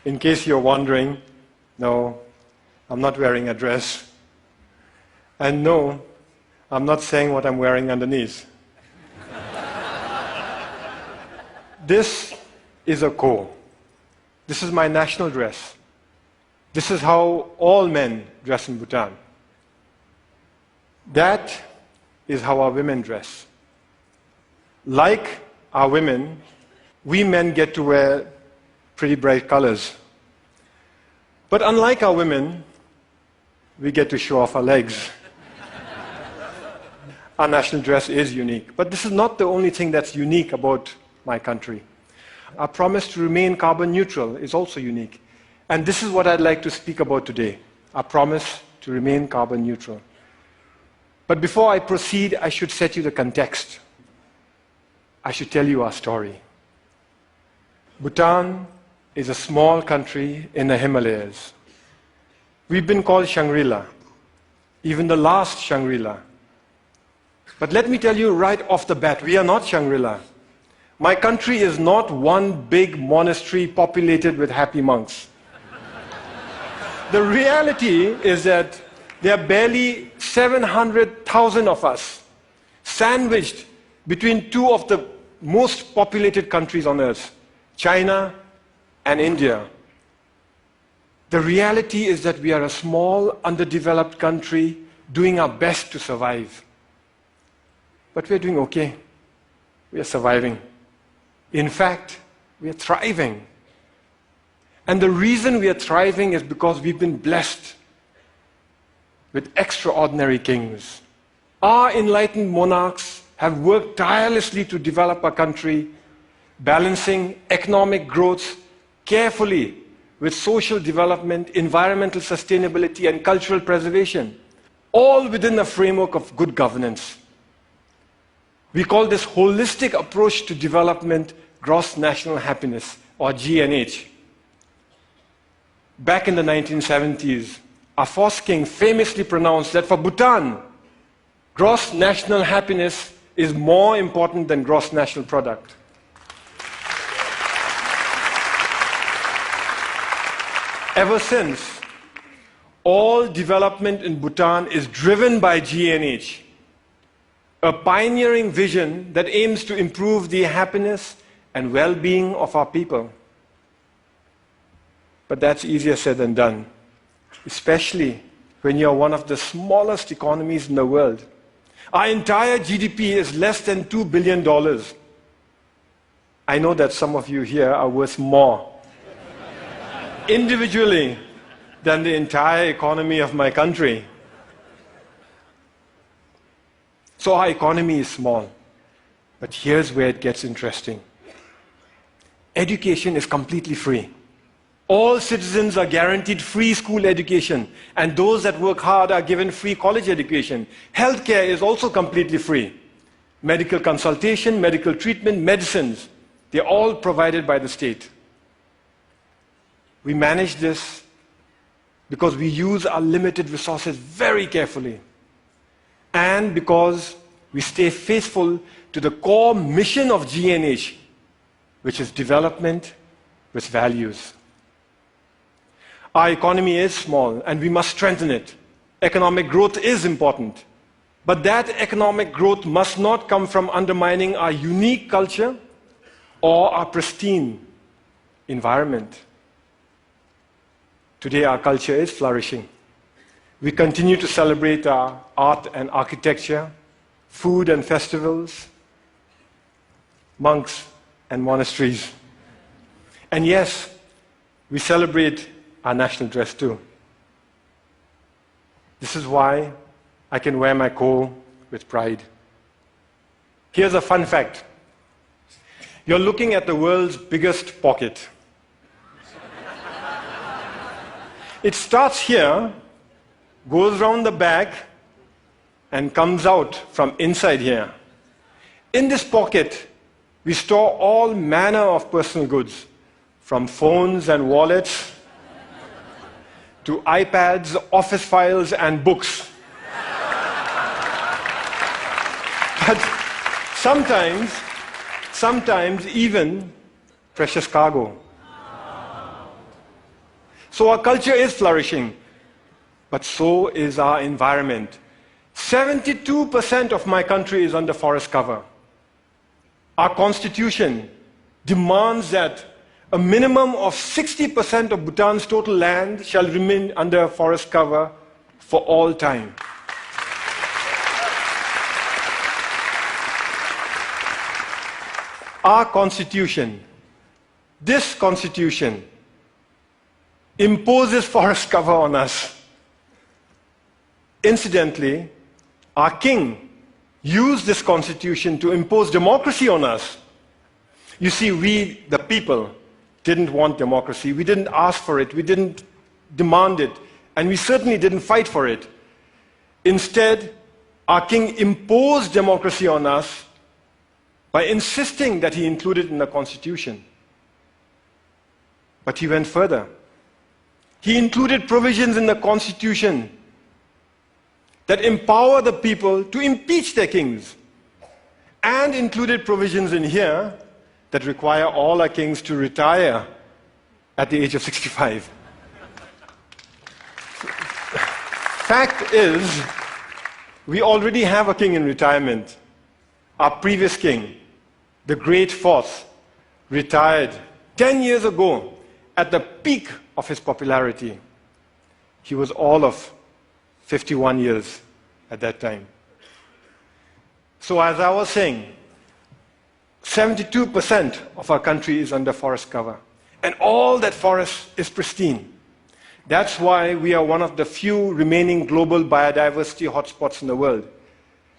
In case you're wondering, no, I'm not wearing a dress. And no, I'm not saying what I'm wearing underneath. This is a ko. This is my national dress. This is how all men dress in Bhutan. That is how our women dress. Like our women, we men get to wear pretty bright colors. But unlike our women, we get to show off our legs. Our national dress is unique. But this is not the only thing that's unique about my country. Our promise to remain carbon neutral is also unique. And this is what I'd like to speak about today, our promise to remain carbon neutral. But before I proceed, I should set you the context. I should tell you our story. Bhutan is a small country in the Himalayas. We've been called Shangri-La, even the last Shangri-La. But let me tell you right off the bat, we are not Shangri-La. My country is not one big monastery populated with happy monks. The reality is that there are barely 700,000 of us, sandwiched between two of the most populated countries on earth, China and India. The reality is that we are a small, underdeveloped country doing our best to survive. But we're doing okay. We are surviving. In fact, we are thriving. And the reason we are thriving is because we've been blessed with extraordinary kings. Our enlightened monarchs have worked tirelessly to develop our country, balancing economic growth carefully with social development, environmental sustainability, and cultural preservation, all within a framework of good governance. We call this holistic approach to development gross national happiness, or GNH. Back in the 1970s, our first king famously pronounced that for Bhutan, gross national happiness is more important than gross national product. Ever since, all development in Bhutan is driven by GNH, a pioneering vision that aims to improve the happiness and well-being of our people. But that's easier said than done, especially when you're one of the smallest economies in the world. Our entire GDP is less than $2 billion. I know that some of you here are worth more, individually, than the entire economy of my country. So our economy is small. But here's where it gets interesting. Education is completely free. All citizens are guaranteed free school education, and those that work hard are given free college education. Healthcare is also completely free. Medical consultation, medical treatment, medicines, they're all provided by the state. We manage this because we use our limited resources very carefully, and because we stay faithful to the core mission of GNH, which is development with values. Our economy is small, and we must strengthen it. Economic growth is important. But that economic growth must not come from undermining our unique culture or our pristine environment. Today, our culture is flourishing. We continue to celebrate our art and architecture, food and festivals, monks and monasteries. And yes, we celebrate our national dress too. This is why I can wear my ko with pride. Here's a fun fact. You're looking at the world's biggest pocket. It starts here, goes round the back, and comes out from inside here. In this pocket, we store all manner of personal goods, from phones and wallets to iPads, office files, and books. But sometimes even precious cargo. So our culture is flourishing, but so is our environment. 72% of my country is under forest cover. Our constitution demands that a minimum of 60% of Bhutan's total land shall remain under forest cover for all time. Our constitution, this constitution, imposes forest cover on us. Incidentally, our king used this constitution to impose democracy on us. You see, we, the people, didn't want democracy. We didn't ask for it. We didn't demand it. And we certainly didn't fight for it. Instead, our king imposed democracy on us by insisting that he include it in the constitution. But he went further. He included provisions in the constitution that empower the people to impeach their kings, and included provisions in here that require all our kings to retire at the age of 65. Fact is, we already have a king in retirement. Our previous king, the Great Fourth, retired 10 years ago at the peak of his popularity. He was all of 51 years at that time. So as I was saying, 72% of our country is under forest cover. And all that forest is pristine. That's why we are one of the few remaining global biodiversity hotspots in the world.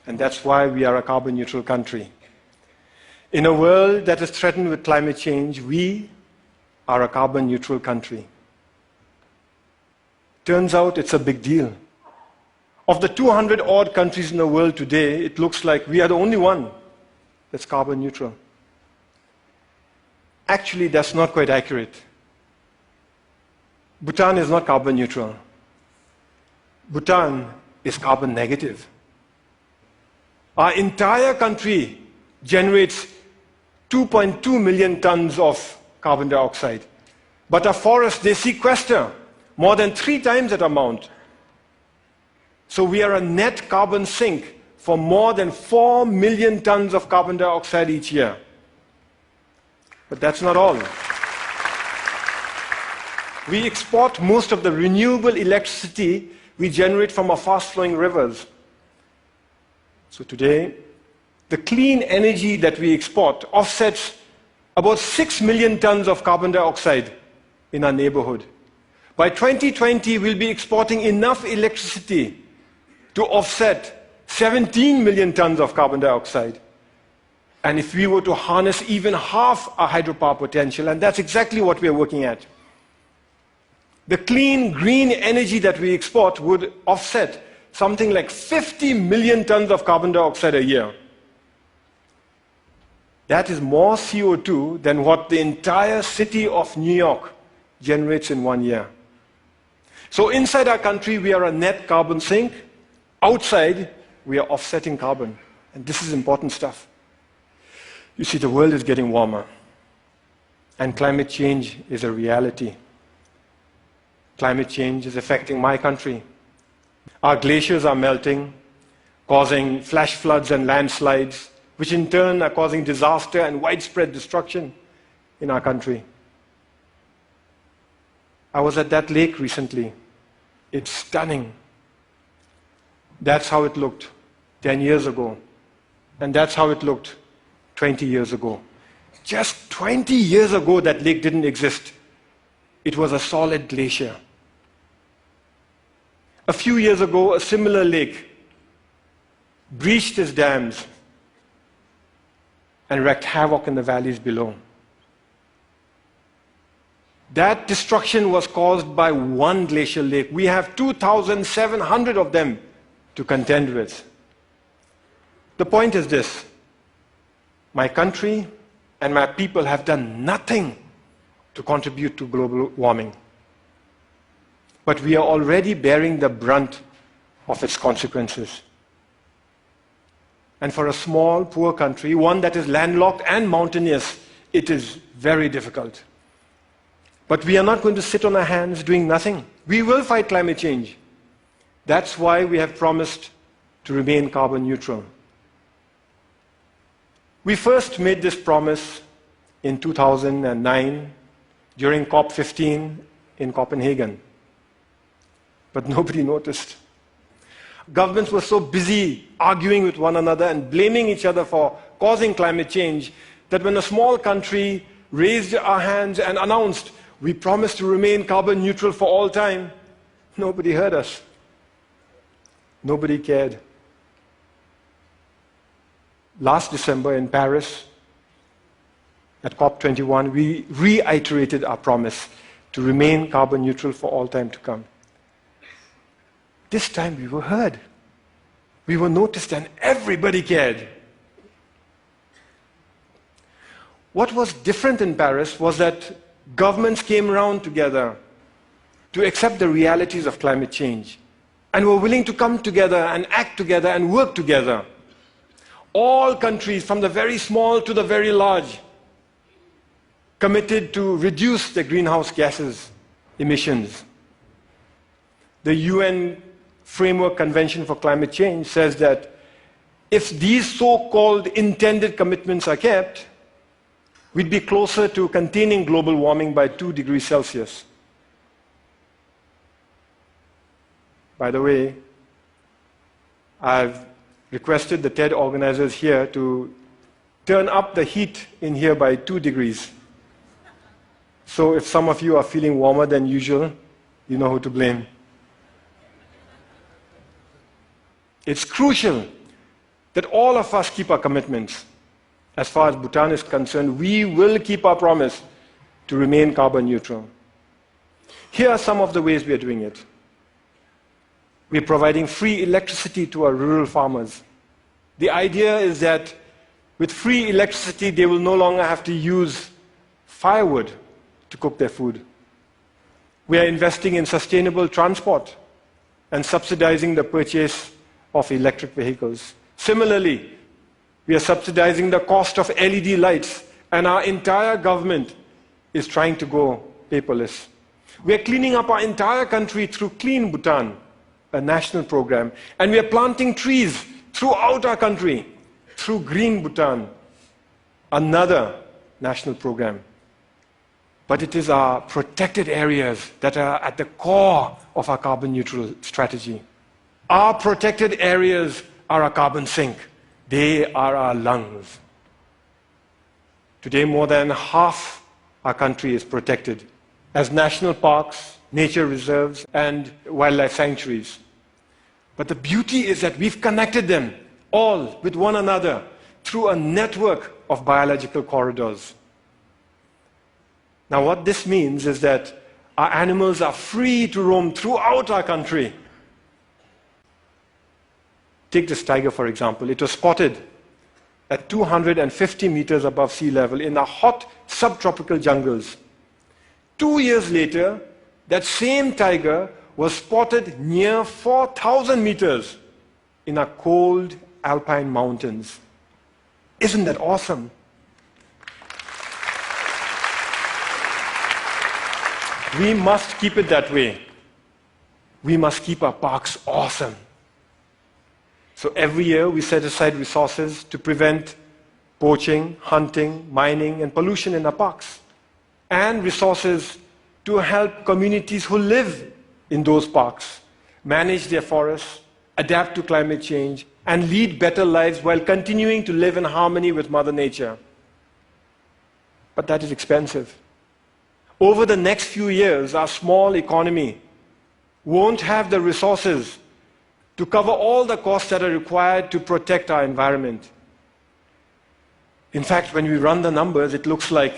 And that's why we are a carbon neutral country. In a world that is threatened with climate change, we are a carbon neutral country. Turns out it's a big deal. Of the 200 odd countries in the world today, it looks like we are the only one that's carbon neutral. Actually, that's not quite accurate. Bhutan is not carbon neutral. Bhutan is carbon negative. Our entire country generates 2.2 million tons of carbon dioxide. But our forests, they sequester more than 3 times that amount. So we are a net carbon sink for more than 4 million tons of carbon dioxide each year. But that's not all. We export most of the renewable electricity we generate from our fast-flowing rivers. So today, the clean energy that we export offsets about 6 million tons of carbon dioxide in our neighborhood. By 2020, we'll be exporting enough electricity to offset 17 million tons of carbon dioxide. And if we were to harness even half our hydropower potential, and that's exactly what we are working at, the clean, green energy that we export would offset something like 50 million tons of carbon dioxide a year. That is more CO2 than what the entire city of New York generates in 1 year. So inside our country, we are a net carbon sink. Outside, we are offsetting carbon. And this is important stuff. You see, the world is getting warmer. And climate change is a reality. Climate change is affecting my country. Our glaciers are melting, causing flash floods and landslides, which in turn are causing disaster and widespread destruction in our country. I was at that lake recently. It's stunning. That's how it looked 10 years ago. And that's how it looked 20 years ago. Just 20 years ago, that lake didn't exist. It was a solid glacier. A few years ago, a similar lake breached its dams and wreaked havoc in the valleys below. That destruction was caused by one glacial lake. We have 2,700 of them to contend with. The point is this: my country and my people have done nothing to contribute to global warming. But we are already bearing the brunt of its consequences. And for a small, poor country, one that is landlocked and mountainous, it is very difficult. But we are not going to sit on our hands doing nothing. We will fight climate change. That's why we have promised to remain carbon neutral. We first made this promise in 2009 during COP15 in Copenhagen. But nobody noticed. Governments were so busy arguing with one another and blaming each other for causing climate change that when a small country raised our hands and announced, we promise to remain carbon neutral for all time, nobody heard us. Nobody cared. Last December in Paris, at COP21, we reiterated our promise to remain carbon neutral for all time to come. This time we were heard. We were noticed and everybody cared. What was different in Paris was that governments came around together to accept the realities of climate change and were willing to come together and act together and work together. All countries, from the very small to the very large, committed to reduce the greenhouse gases emissions. The UN Framework Convention for Climate Change says that if these so-called intended commitments are kept, we'd be closer to containing global warming by 2 degrees Celsius. By the way, I've requested the TED organizers here to turn up the heat in here by 2 degrees. So if some of you are feeling warmer than usual, you know who to blame. It's crucial that all of us keep our commitments. As far as Bhutan is concerned, we will keep our promise to remain carbon neutral. Here are some of the ways we are doing it. We're providing free electricity to our rural farmers. The idea is that with free electricity, they will no longer have to use firewood to cook their food. We are investing in sustainable transport and subsidizing the purchase of electric vehicles. Similarly, we are subsidizing the cost of LED lights, and our entire government is trying to go paperless. We are cleaning up our entire country through Clean Bhutan, a national program, and we are planting trees throughout our country through Green Bhutan, another national program. But it is our protected areas that are at the core of our carbon neutral strategy. Our protected areas are our carbon sink. They are our lungs. Today, more than half our country is protected as national parks, nature reserves, and wildlife sanctuaries. But the beauty is that we've connected them all with one another through a network of biological corridors. Now, what this means is that our animals are free to roam throughout our country. Take this tiger, for example. It was spotted at 250 meters above sea level in the hot subtropical jungles. 2 years later, that same tiger was spotted near 4,000 meters in our cold alpine mountains. Isn't that awesome? We must keep it that way. We must keep our parks awesome. So every year we set aside resources to prevent poaching, hunting, mining, and pollution in our parks, and resources to help communities who live in those parks manage their forests, adapt to climate change, and lead better lives while continuing to live in harmony with Mother Nature. But that is expensive. Over the next few years, our small economy won't have the resources to cover all the costs that are required to protect our environment. In fact, when we run the numbers, it looks like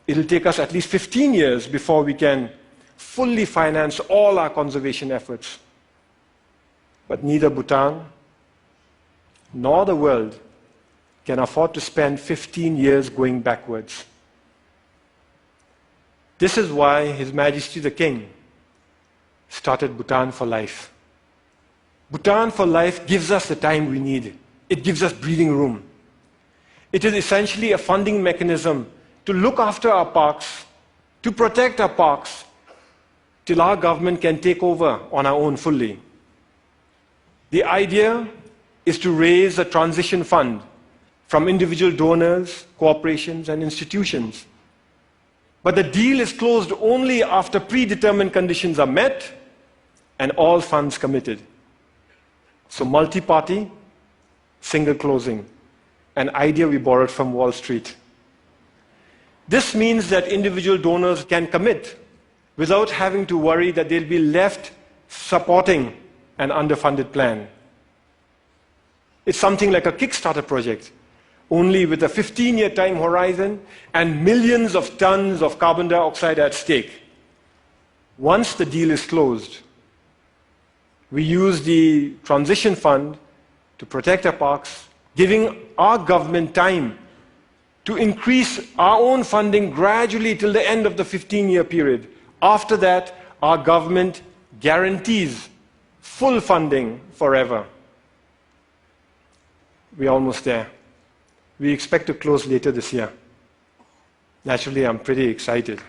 it'll take us at least 15 years before we can fully finance all our conservation efforts. But neither Bhutan nor the world can afford to spend 15 years going backwards. This is why His Majesty the King started Bhutan for Life. Bhutan for Life gives us the time we need. It gives us breathing room. It is essentially a funding mechanism to look after our parks to protect our parks till our government can take over on our own fully. The idea is to raise a transition fund from individual donors, corporations, and institutions. But the deal is closed only after predetermined conditions are met and all funds committed. So multi-party, single closing, an idea we borrowed from Wall Street. This means that individual donors can commit without having to worry that they'll be left supporting an underfunded plan. It's something like a Kickstarter project, only with a 15-year time horizon and millions of tons of carbon dioxide at stake. Once the deal is closed, we use the transition fund to protect our parks, giving our government time to increase our own funding gradually till the end of the 15-year period. After that, our government guarantees full funding forever. We're almost there. We expect to close later this year. Naturally, I'm pretty excited.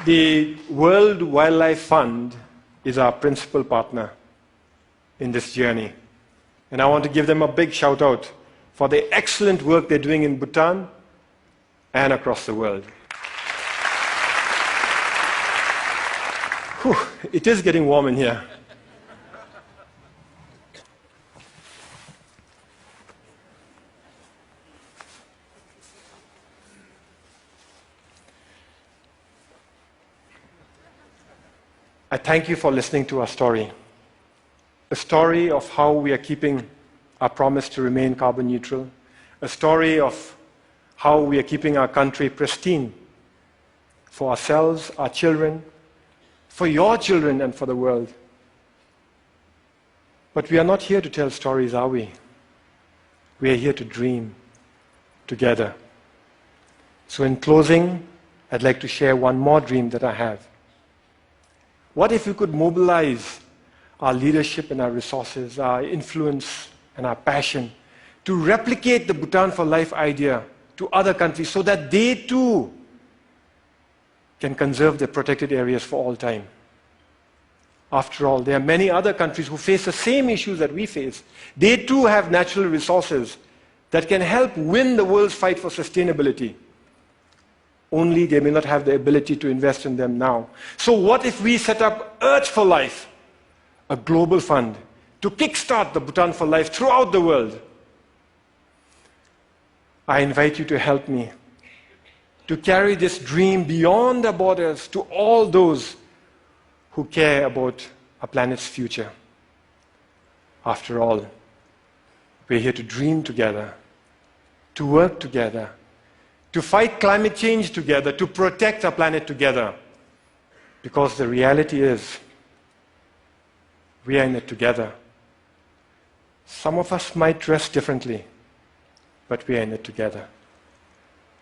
The World Wildlife Fund is our principal partner in this journey. And I want to give them a big shout out for the excellent work they're doing in Bhutan and across the world. Whew, it is getting warm in here. I thank you for listening to our story. A story of how we are keeping our promise to remain carbon neutral. A story of how we are keeping our country pristine for ourselves, our children, for your children, and for the world. But we are not here to tell stories, are we? We are here to dream together. So in closing, I'd like to share one more dream that I have. What if we could mobilize our leadership and our resources, our influence and our passion to replicate the Bhutan for Life idea to other countries so that they too can conserve their protected areas for all time? After all, there are many other countries who face the same issues that we face. They too have natural resources that can help win the world's fight for sustainability. Only they may not have the ability to invest in them now. So what if we set up Earth for Life, a global fund, to kickstart the Bhutan for Life throughout the world? I invite you to help me to carry this dream beyond the borders to all those who care about our planet's future. After all, we're here to dream together, to work together, to fight climate change together, to protect our planet together. Because the reality is, we are in it together. Some of us might dress differently, but we are in it together.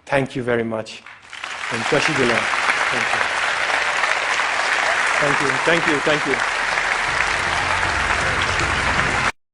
Thank you very much. And Thank you. Thank you. Thank you. Thank you.